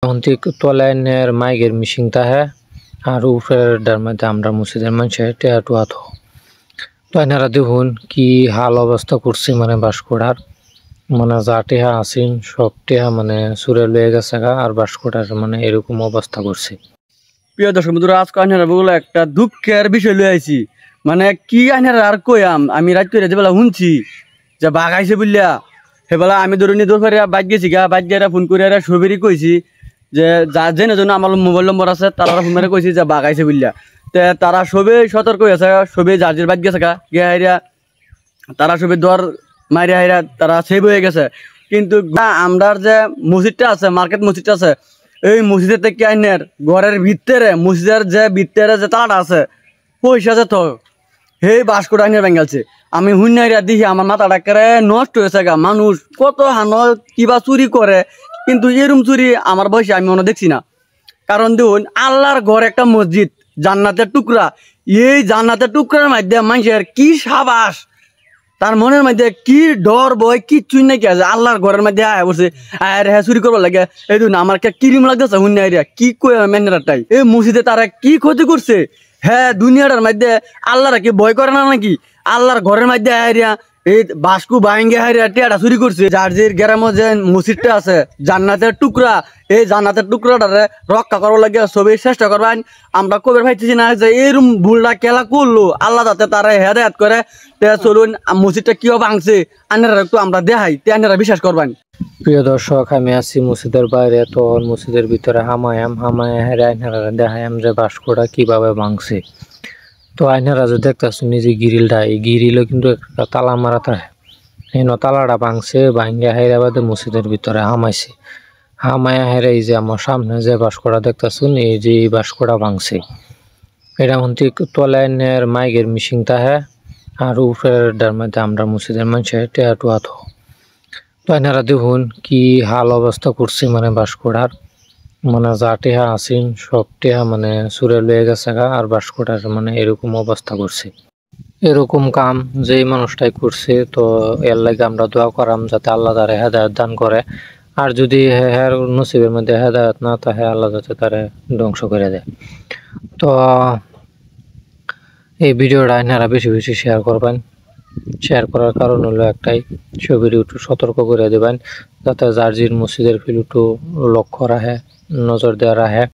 Antik তোলাইনের মাইগের missing তাহে আর উপরের মধ্যে আমরা মসজিদের মানুষের টেয়াটু আত তো এনারা দেখুন কি হাল অবস্থা করছে মানে বাসকোড়ার মানে যা টেহা আসিন সব টেহা মানে সুরে লয়ে গেছে গা আর বাসকোড়ার মানে এরকম অবস্থা করছে। প্রিয় দর্শক বন্ধুরা, আজকে আইনারা বলে একটা দুঃখের বিষয় লয়ে আইছি। মানে কি আইনারা আর কইয়াম, আমি রাত করে যেবেলা শুনছি যে বাঘ আইছে বললিয়া সেবেলা আমি ধরুন দৌড় বাইক গেছি গা, বাইক গিয়ে ফোন করে সবেরই কইছি যে যা যেন যেন আমার মোবাইল নম্বর আছে তারা ফোন মেরে কইছি যে বাঘ আইছে বললিয়া। তে তারা সবেই সতর্ক হয়েছে, সবেই যার বাইক গেছে গা গিয়ে হাইরা তারা সবে দর মাইরে হাইরা তারা সেভ হয়ে গেছে। কিন্তু আমরার যে মসজিদটা আছে, মার্কেট মসজিদটা আছে, এই মসজিদের থেকে আইনের ঘরের ভিতরে মসজিদের যে ভিতরে যে তালাটা আছে পয়সা যে তো সেই বাসকোটা আইনের বেঙ্গালছে। আমি হুন্নাইরা দেখি আমার মাথাটা কেড়ে নষ্ট হয়েছে গা। মানুষ কত হান কিবা চুরি করে, কিন্তু এরম চুরি আমার বয়সে আমি মনে দেখছি না। কারণ দেখুন, আল্লাহর ঘর একটা মসজিদ, জান্নাতের টুকরা, এই জান্নাতের টুকরার মধ্যে মানুষের কি সাবাস, তার মনের মধ্যে কি ডর বয় কিচ্ছুই নাকি আছে। আল্লাহর ঘরের মধ্যে আয় বসে আর হ্যাঁ চুরি করবার লাগে। এই দেখুন আমার কিরিম লাগতেছে হুন্নাইরা কি কই মেনেরাটাই এই মসজিদে তারা কি ক্ষতি করছে। হ্যাঁ দুনিয়াটার মধ্যে আল্লাহরা কি ভয় করে না নাকি? আল্লাহর ঘরের মধ্যে হারিয়া এই বাসকু বাইঙ্গে হারিয়া টেয়াটা চুরি করছে। যার যে গ্রামে যে মসজিদটা আছে জান্নাতের টুকরা, এই জান্নাতের টুকরাটারে রক্ষা করার লাগে সবই চেষ্টা করবেন। আমরা কবে পাইতেছি না যে এরম ভুলটা খেলা করলো, আল্লাহ তাতে তারা হেদায়াত করে। চলুন মসজিদটা কিভাবে ভাঙছে আনারা একটু আমরা দেখাই, তে আনারা বিশ্বাস করবেন। প্রিয় দর্শক, আমি আছি মসজিদের বাইরে, তো মসজিদের ভিতরে হামায়াম হেরে আইনারা দেখায়াম যে বাসকোটা কিভাবে ভাঙছে। তো আইনারা যে দেখতেছেন নিজে গিরিলটা, এই গিরিলও কিন্তু একটা তালা মারা থাকে, এই তালাটা ভাঙছে, ভাঙ্গা হাইরাবাদে মসজিদের ভিতরে হামাইছে। হামায়া হেরে এই যে আমার সামনে যে বাসকোটা দেখতেছেন, এই যে এই বাসকোটা ভাঙছে। এটা অন্তিক তোলাইনের মাইগের মিশিং তাহে আর উপরের মধ্যে আমরা মসজিদের মানুষের টেয়াটু আত তো এনারা দেখুন কি হাল অবস্থা করছে মানে বাসকোড়ার মানে যা টেহা আসিন সব টেহা মানে সুরে লয়ে গেছে গা আর বাসকোড়ার মানে এরকম অবস্থা করছে। এরকম কাম যেই মানুষটাই করছে, তো এর লাগে আমরা দোয়া করাম যাতে আল্লাহ তারে হেদায়ত দান করে। আর যদি হের নসিবের মধ্যে হেদায়ত না থাকে, আল্লাহ যাতে তারে ধ্বংস করে দেয়। তো এই ভিডিওটা আপনারা বেশি বেশি শেয়ার করবেন। শেয়ার করার কারণ হলো একটাই, ছবির একটু সতর্ক করে দেবেন যাতে জার্জির মসজিদের ফিল একটু লক্ষ্য রাখে, নজর দেওয়া রাখে।